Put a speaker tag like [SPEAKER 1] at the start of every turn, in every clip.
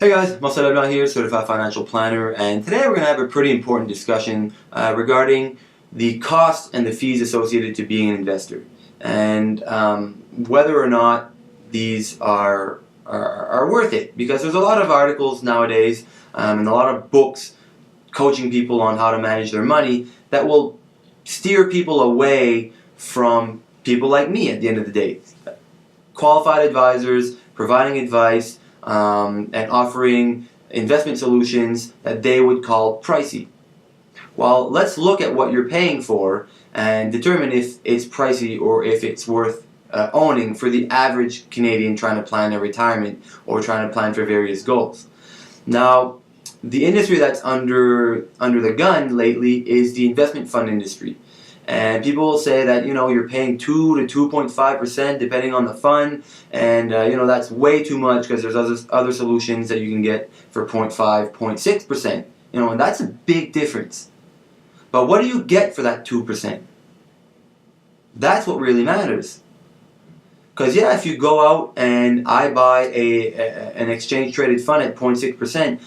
[SPEAKER 1] Hey guys, Marcel Leblanc here, Certified Financial Planner, and today we're going to have a pretty important discussion regarding the costs and the fees associated to being an investor, and whether or not these are worth it. Because there's a lot of articles nowadays and a lot of books coaching people on how to manage their money that will steer people away from people like me at the end of the day. Qualified advisors providing advice and offering investment solutions that they would call pricey. Well, let's look at what you're paying for and determine if it's pricey or if it's worth owning for the average Canadian trying to plan their retirement or trying to plan for various goals. Now, the industry that's under the gun lately is the investment fund industry. And people will say that, you're paying 2 to 2.5% depending on the fund, and that's way too much because there's other solutions that you can get for 0.5, 0.6%. And that's a big difference. But what do you get for that 2%? That's what really matters. Because if you go out and I buy an exchange traded fund at 0.6%,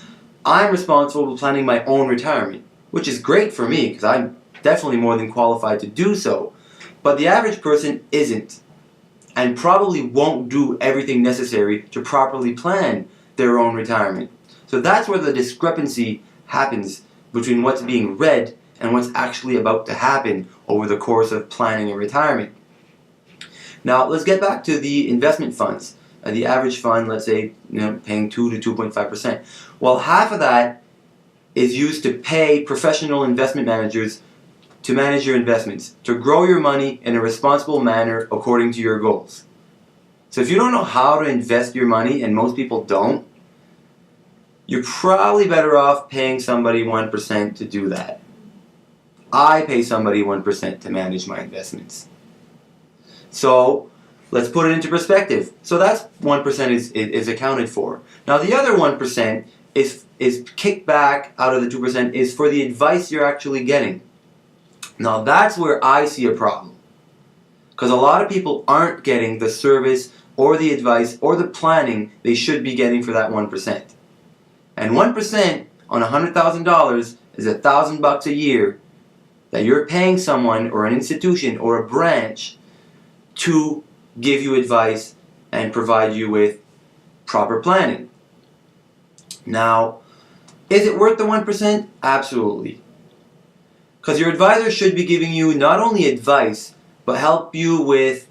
[SPEAKER 1] I'm responsible for planning my own retirement, which is great for me because I'm definitely more than qualified to do so. But the average person isn't, and probably won't do everything necessary to properly plan their own retirement. So that's where the discrepancy happens between what's being read and what's actually about to happen over the course of planning a retirement. Now let's get back to the investment funds. The average fund, let's say, paying 2 to 2.5%. Well, half of that is used to pay professional investment managers to manage your investments, to grow your money in a responsible manner according to your goals. So if you don't know how to invest your money, and most people don't, you're probably better off paying somebody 1% to do that. I pay somebody 1% to manage my investments. So let's put it into perspective. So that's 1% is accounted for. Now the other 1% is kicked back out of the 2% is for the advice you're actually getting. Now that's where I see a problem, because a lot of people aren't getting the service or the advice or the planning they should be getting for that 1%. And 1% on $100,000 is $1,000 a year that you're paying someone or an institution or a branch to give you advice and provide you with proper planning. Now, is it worth the 1%? Absolutely. Because your advisor should be giving you not only advice, but help you with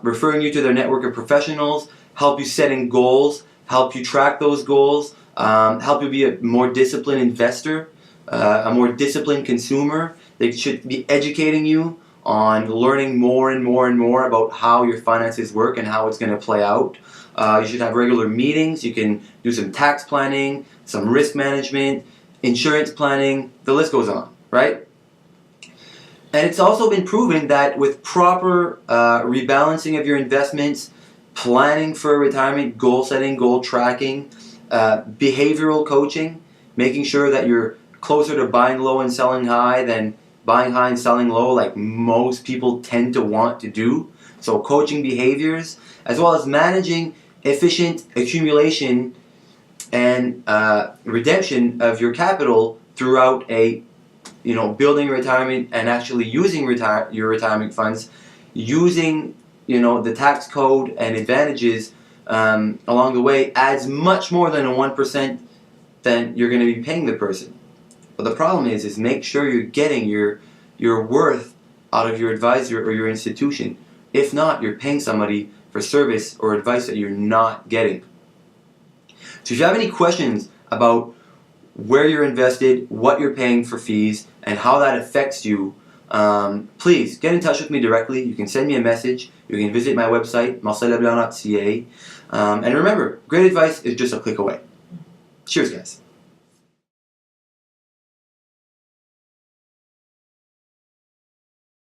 [SPEAKER 1] referring you to their network of professionals, help you setting goals, help you track those goals, help you be a more disciplined investor, a more disciplined consumer. They should be educating you on learning more and more and more about how your finances work and how it's going to play out. You should have regular meetings. You can do some tax planning, some risk management, insurance planning. The list goes on, right? And it's also been proven that with proper rebalancing of your investments, planning for retirement, goal setting, goal tracking, behavioral coaching, making sure that you're closer to buying low and selling high than buying high and selling low like most people tend to want to do. So coaching behaviors, as well as managing efficient accumulation and redemption of your capital throughout a building retirement and actually using your retirement funds, using the tax code and advantages along the way adds much more than a 1% than you're going to be paying the person. But the problem is make sure you're getting your worth out of your advisor or your institution. If not, you're paying somebody for service or advice that you're not getting. So if you have any questions about where you're invested, what you're paying for fees, and how that affects you, please get in touch with me directly. You can send me a message. You can visit my website, marcelleblanc.ca. And remember, great advice is just a click away. Cheers, guys.